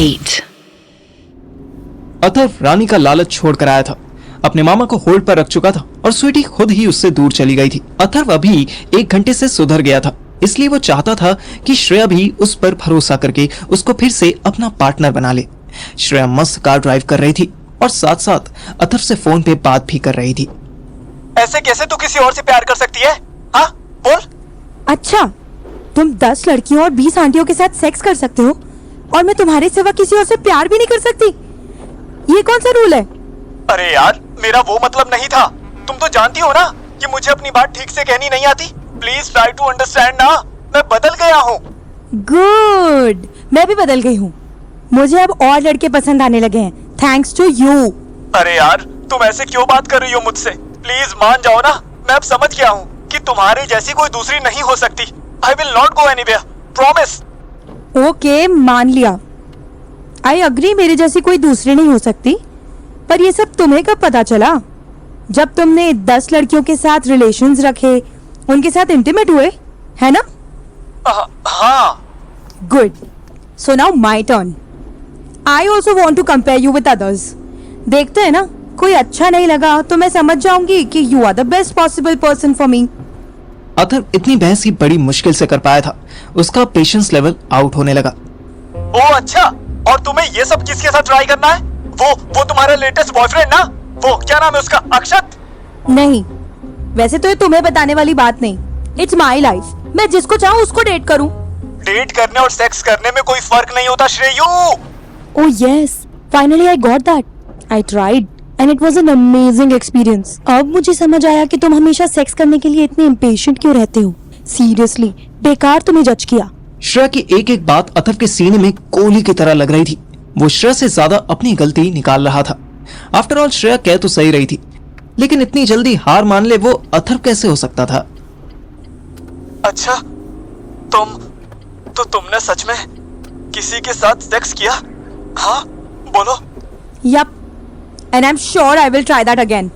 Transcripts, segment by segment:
8. अथर्व रानी का लालच छोड़कर आया था, अपने मामा को होल्ड पर रख चुका था और स्वीटी खुद ही उससे दूर चली गई थी। अथर्व अभी 1 घंटे से सुधर गया था, इसलिए वो चाहता था कि श्रेया भी उस पर भरोसा करके उसको फिर से अपना पार्टनर बना ले। श्रेया मस्त कार ड्राइव कर रही थी और साथ साथ अथर्व से फोन पे बात भी कर रही थी। ऐसे कैसे तू किसी और से प्यार कर सकती है? हाँ बोल। अच्छा, तुम 10 लड़कियों और 20 आंटियों के साथ सेक्स कर सकते हो और मैं तुम्हारे सिवा किसी और से प्यार भी नहीं कर सकती? ये कौन सा रूल है? अरे यार, मेरा वो मतलब नहीं था। तुम तो जानती हो ना कि मुझे अपनी बात ठीक से कहनी नहीं आती। प्लीज ट्राई टू अंडरस्टैंड ना, मैं बदल गया हूँ। गुड, मैं भी बदल गई हूँ। मुझे अब और लड़के पसंद आने लगे हैं, थैंक्स टू यू। अरे यार, तुम ऐसे क्यों बात कर रही हो मुझसे? प्लीज मान जाओ ना, मैं अब समझ गया हूँ कि तुम्हारे जैसी कोई दूसरी नहीं हो सकती। I will not go anywhere, promise. Okay, मान लिया। आई अग्री, मेरे जैसी कोई दूसरी नहीं हो सकती। पर ये सब तुम्हें कब पता चला? जब तुमने 10 लड़कियों के साथ रिलेशंस रखे, उनके साथ इंटीमेट हुए, है ना? हाँ। Good, so now my turn. I also want to compare you with others. देखते हैं ना, कोई अच्छा नहीं लगा तो मैं समझ जाऊंगी कि you are the best possible person for me. Atharva इतनी बहस ही बड़ी मुश्किल से कर पाया था, उसका पेशेंस लेवल आउट होने लगा। ओ अच्छा, और तुम्हें ये सब किसके साथ ट्राई करना है? वो तुम्हारा लेटेस्ट बॉयफ्रेंड ना? वो क्या नाम है उसका, अक्षत? नहीं, वैसे तो ये तुम्हें बताने वाली बात नहीं। इट्स माई लाइफ, मैं जिसको चाहूँ उसको डेट करूँ। डेट करने और सेक्स करने में कोई फर्क नहीं होता Shreyu. Oh yes, finally I got that. I tried and it was an amazing experience. अब मुझे समझ आया कि तुम हमेशा सेक्स करने के लिए इतने इम्पेशेंट क्यों रहते हो। सीरियसली, बेकार तुम्हें जज किया। श्रेया की एक एक बात अथर्व के सीने में गोली की तरह लग रही थी। वो श्रेया से ज्यादा अपनी गलती निकाल रहा था। आफ्टर ऑल श्रेया कह तो सही रही थी, लेकिन इतनी जल्दी हार मान ले वो अथर्व कैसे हो सकता था? अच्छा, तुमने सच में किसी के साथ सेक्स किया? हाँ बोलो। Yep, and I am sure I will try that again.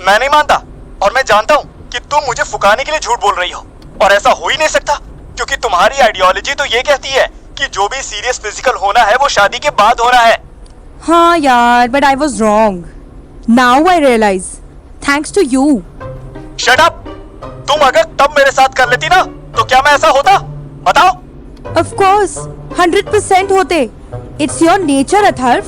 मैं नहीं मानता, और मैं जानता हूँ कि तुम मुझे फुकाने के लिए झूठ बोल रही हो, और ऐसा हो ही नहीं सकता, क्योंकि तुम्हारी आइडियोलॉजी तो ये कहती है कि जो भी सीरियस फिजिकल होना है वो शादी के बाद होना है। हाँ यार, but I was wrong. Now I realise, thanks to you. Shut up! तुम अगर तब मेरे साथ कर लेती ना, तो क्या मैं ऐसा होता? बताओ। ऑफ कोर्स, 100% होते। It's your nature Atharva,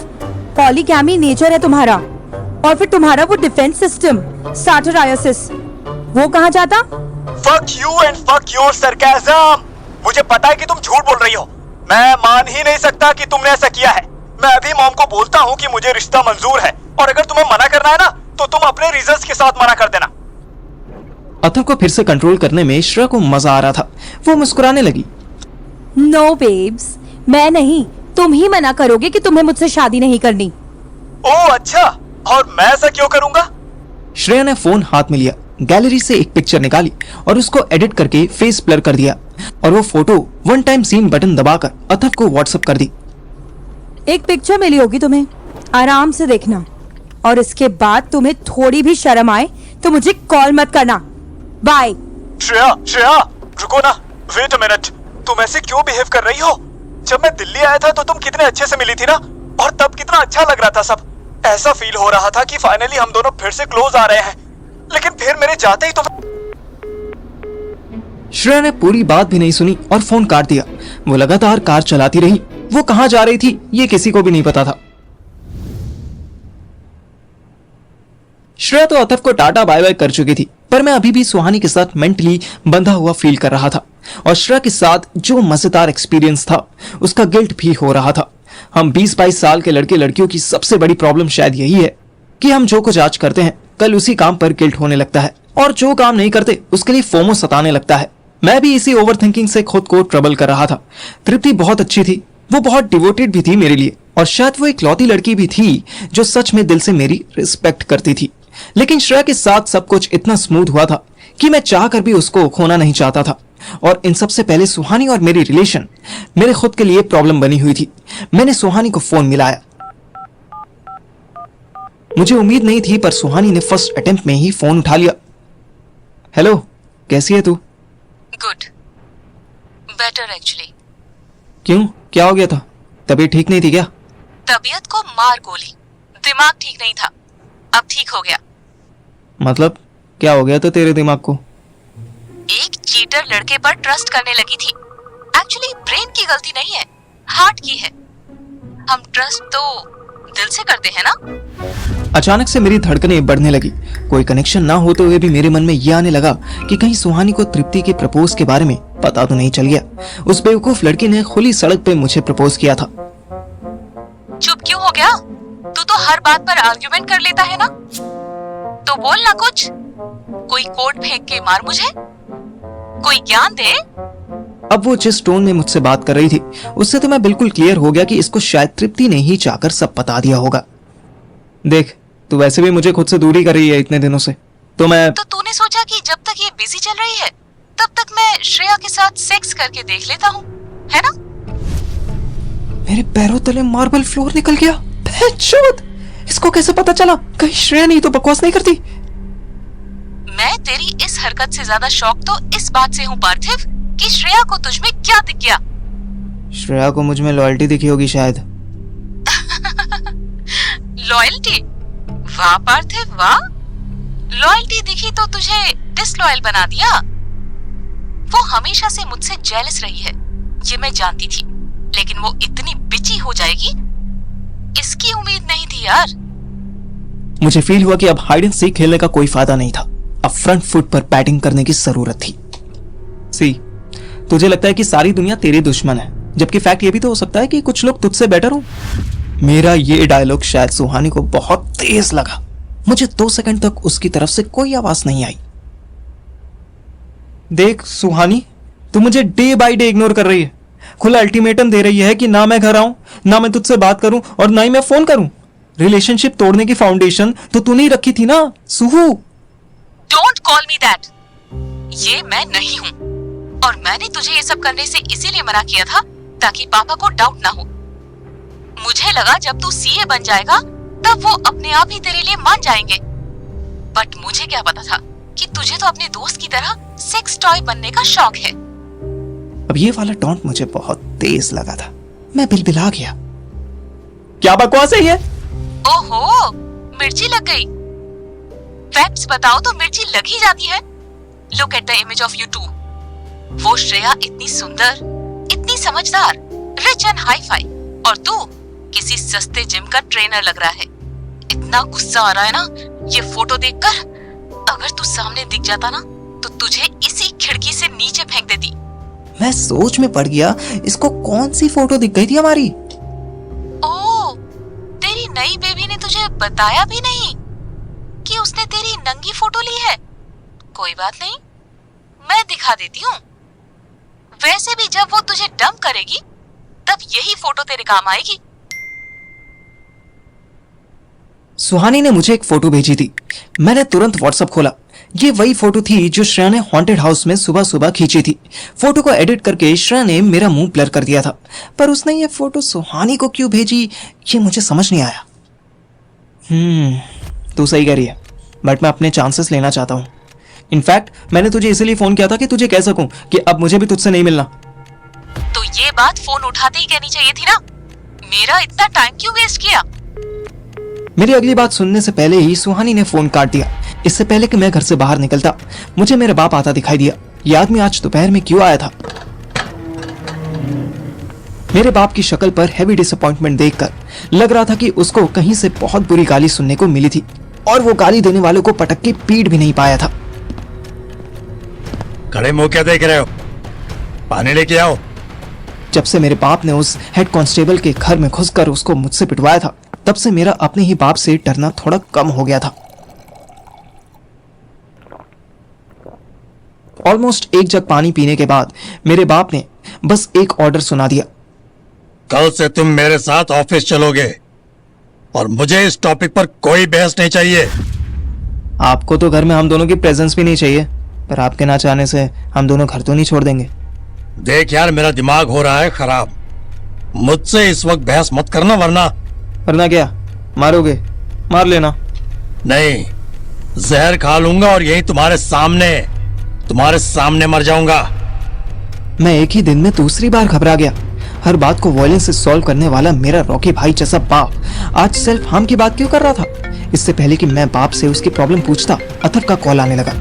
polygamy nature है तुम्हारा। और फिर तुम्हारा वो डिफेंस सिस्टम, सार्टरायोसिस, वो कहाँ जाता? Fuck you and fuck your sarcasm! मुझे पता है कि तुम झूठ बोल रही हो। मैं मान ही नहीं सकता कि तुमने ऐसा किया है। मैं अभी मॉम को बोलता हूँ कि मुझे रिश्ता मंजूर है, और अगर तुम्हें मना करना है ना, तो तुम अपने रीजंस के साथ मना कर देना। अथर्व को फिर से कंट्रोल करने में श्रेया को मजा आ रहा था। वो मुस्कुराने लगी। नो बेब्स, मैं नहीं, तुम ही मना करोगे कि तुम्हें मुझसे शादी नहीं करनी। ओह अच्छा, और मैं ऐसा क्यों करूंगा? श्रेया ने फोन हाथ में लिया, गैलरी से एक पिक्चर निकाली और उसको एडिट करके फेस ब्लर कर दिया, और वो photo one time seen button दबाकर अथर्व को व्हाट्सएप कर दी। एक पिक्चर मिली होगी तुम्हें, आराम से देखना, और इसके बाद तुम्हें थोड़ी भी शर्म आए तो मुझे कॉल मत करना। बाय। श्रेया, रुको ना, वेट अ मिनट। तुम ऐसे क्यों बिहेव कर रही हो? जब मैं दिल्ली आया था तो तुम कितने अच्छे से मिली थी ना, और तब कितना अच्छा लग रहा था सब। ऐसा फील हो रहा था कि फाइनली हम दोनों फिर से क्लोज आ रहे हैं, लेकिन फिर मेरे जाते ही तुम। श्रेया ने पूरी बात भी नहीं सुनी और फोन काट दिया। वो लगातार कार चलाती रही। वो कहां जा रही थी ये किसी को भी नहीं पता था। श्रेया तो अथर्व को टाटा बाय बाय कर चुकी थी, पर मैं अभी भी सुहानी के साथ मेंटली बंधा हुआ फील कर रहा था, और श्रेया के साथ जो मजेदार एक्सपीरियंस था उसका गिल्ट भी हो रहा था। हम 20-22 साल के लड़के लड़कियों की सबसे बड़ी प्रॉब्लम शायद यही है कि हम जो कुछ आज करते हैं कल उसी काम पर गिल्ट होने लगता है, और जो काम नहीं करते उसके लिए फोमो सताने लगता है। मैं भी इसी ओवरथिंकिंग से खुद को ट्रबल कर रहा था। तृप्ति बहुत अच्छी थी, वो बहुत डिवोटेड भी थी मेरे लिए, और शायद वो इकलौती लड़की भी थी जो सच में दिल से मेरी रिस्पेक्ट करती थी। लेकिन श्रेया के साथ सब कुछ इतना स्मूथ हुआ था कि मैं चाहकर भी उसको खोना नहीं चाहता था। और इन सबसे पहले सुहानी और मेरी रिलेशन मेरे खुद के लिए प्रॉब्लम बनी हुई थी। मैंने सुहानी को फोन मिलाया। मुझे उम्मीद नहीं थी, पर सुहानी ने फर्स्ट अटेम्प्ट में ही फोन उठा लिया। हेलो, कैसी है तू? Good, better actually. क्यों, क्या हो गया था? तबीयत ठीक नहीं थी क्या? तबीयत को मार गोली, दिमाग ठीक नहीं था, अब ठीक हो गया। मतलब क्या हो गया था तेरे दिमाग को? एक चीटर लड़के पर ट्रस्ट करने लगी थी। एक्चुअली ब्रेन की गलती नहीं है, हार्ट की है। हम ट्रस्ट तो दिल से करते हैं ना। अचानक से मेरी धड़कनें बढ़ने लगी। कोई कनेक्शन ना होते हुए भी मेरे मन में यह आने लगा कि कहीं सुहानी को तृप्ति के प्रपोज के बारे में पता तो नहीं चल गया। उस बेवकूफ लड़की ने खुली सड़क पे मुझे प्रपोज किया था। चुप क्यों हो गया? तू तो हर बात पर आर्ग्यूमेंट कर लेता है ना, तो बोल ना कुछ। कोई कोड फेंक के मार मुझे, कोई ज्ञान दे। अब वो जिस टोन में मुझसे बात कर रही थी उससे तो मैं बिल्कुल क्लियर हो गया कि इसको शायद तृप्ति ने ही चाहकर सब बता दिया होगा। देख, तू वैसे भी मुझे खुद से दूरी कर रही है इतने दिनों से, तो तूने सोचा कि जब तक ये बिजी चल रही है तब तक मैं श्रेया के साथ सेक्स करके देख लेता हूँ, है ना? मेरे पैरों तले मार्बल फ्लोर निकल गया। बेचौद! इसको कैसे पता चला? कहीं श्रेया नहीं तो बकवास नहीं करती? मैं तेरी इस हरकत से ज्यादा शौक तो इस बात से हूँ पार्थिव कि श्रेया को तुझ में क्या दिख गया। श्रेया को मुझ में लॉयल्टी दिखी होगी शायद। लॉयल्टी? वाह पार्थिव वाह, लॉयल्टी दिखी तो तुझे डिसलॉयल बना दिया। वो हमेशा से मुझसे जेलस रही है, ये मैं जानती थी, लेकिन वो इतनी बिची हो जाएगी इसकी उम्मीद नहीं थी यार। मुझे फील हुआ कि अब हाइड एंड सीक खेलने का कोई फायदा नहीं था, अब फ्रंट फुट पर बैटिंग करने की जरूरत थी। सी, तुझे लगता है कि सारी दुनिया तेरे दुश्मन है, जबकि फैक्ट ये भी तो हो सकता है कि कुछ लोग तुझसे बेटर हो। मेरा ये डायलॉग शायद सुहानी को बहुत तेज लगा। मुझे 2 सेकंड तक उसकी तरफ से कोई आवाज नहीं आई। देख सुहानी, तू मुझे डे बाय डे इग्नोर कर रही है, खुला अल्टीमेटम दे रही है कि ना मैं घर आऊं, ना मैं तुझसे बात करूं और ना ही मैं फोन करूं। रिलेशनशिप तोड़ने की फाउंडेशन तो तूने ही रखी थी ना Suhu. Don't call me that. ये मैं नहीं हूँ, और मैंने तुझे ये सब करने से इसीलिए मना किया था ताकि पापा को डाउट ना हो। मुझे लगा जब तू सीए बन जाएगा तब वो अपने आप ही तेरे लिए मान जाएंगे, बट मुझे क्या पता था कि तुझे तो अपने दोस्त की तरह सेक्स टॉय बनने का शौक है। अब ये वाला टॉन्ट मुझे बहुत तेज लगा था। मैं बिलबिला गया। क्या बकवास है ये? ओहो, मिर्ची लग गई। फैक्ट्स बताओ तो मिर्ची लग ही जाती है। Look at the image of you too. वो श्रेया इतनी सुंदर, इतनी समझदार, रिच एंड हाई फाई, और तू किसी सस्ते जिम का ट्रेनर लग रहा है। इतना गुस्सा आ रहा है ना ये फोटो देखकर। अगर तू सामने दिख जाता ना तो तुझे इसी खिड़की से नीचे फेंक देती। मैं सोच में पड़ गया, इसको कौन सी फोटो दिख गई थी हमारी? ओह, तेरी नई बेबी ने तुझे बताया भी नहीं कि उसने तेरी नंगी फोटो ली है। कोई बात नहीं, मैं दिखा देती हूँ। वैसे भी जब वो तुझे डंप करेगी तब यही फोटो तेरे काम आएगी। सुहानी ने मुझे एक फोटो भेजी थी। मैंने तुरंत व्हाट्सएप खोला। ये वही फोटो थी जो श्रेया ने हॉन्टेड हाउस में सुबह सुबह खींची थी। फोटो को एडिट करके श्रेया ने मेरा मुंह ब्लर कर दिया था, पर उसने ये फोटो सुहानी को क्यों भेजी ये मुझे समझ नहीं आया। तू सही कह रही है, बट मैं अपने चांसेस लेना चाहता हूँ। इनफैक्ट मैंने तुझे इसलिए फोन किया था कि तुझे कह सकूं कि अब मुझे भी तुझसे नहीं मिलना। तो ये बात फोन उठाते ही कहनी चाहिए थी ना। मेरा इतना टाइम क्यों वेस्ट किया? मेरी अगली बात सुनने से पहले ही सुहानी ने फोन काट दिया। इससे पहले कि मैं घर से बाहर निकलता मुझे मेरा बाप आता दिखाई दिया। ये आदमी आज दोपहर में क्यों आया था? मेरे बाप की शक्ल पर हैवी डिसअपॉइंटमेंट देखकर लग रहा था कि उसको कहीं से बहुत बुरी गाली सुनने को मिली थी, और वो गाली देने वालों को पटक के पीट भी नहीं पाया था। खड़े मुंह क्या देख रहे हो? पानी लेके आओ। जब से मेरे बाप ने उस हेड कांस्टेबल के घर में घुसकर उसको मुझसे पिटवाया था, तब से मेरा अपने ही बाप से डरना थोड़ा कम हो गया था। ऑलमोस्ट 1 जग पानी पीने के बाद मेरे बाप ने बस एक ऑर्डर सुना दिया। कल से तुम मेरे साथ ऑफिस चलोगे, और मुझे इस टॉपिक पर कोई बहस नहीं चाहिए। आपको तो घर में हम दोनों की प्रेजेंस भी नहीं चाहिए, पर आपके ना चाहने से हम दोनों घर तो नहीं छोड़ देंगे। देख यार, मेरा दिमाग हो रहा है खराब। मुझसे इस वक्त बहस मत करना, वरना क्या मारोगे? मार लेना। नहीं, जहर खा लूंगा और यही तुम्हारे सामने मर जाऊंगा। मैं एक ही दिन में दूसरी बार घबरा गया। हर बात को वॉयलेंस से सॉल्व करने वाला मेरा रॉकी भाई जैसा बाप आज सेल्फ हार्म की बात क्यों कर रहा था? इससे पहले कि मैं बाप से उसकी प्रॉब्लम पूछता, अथर्व का कॉल आने लगा।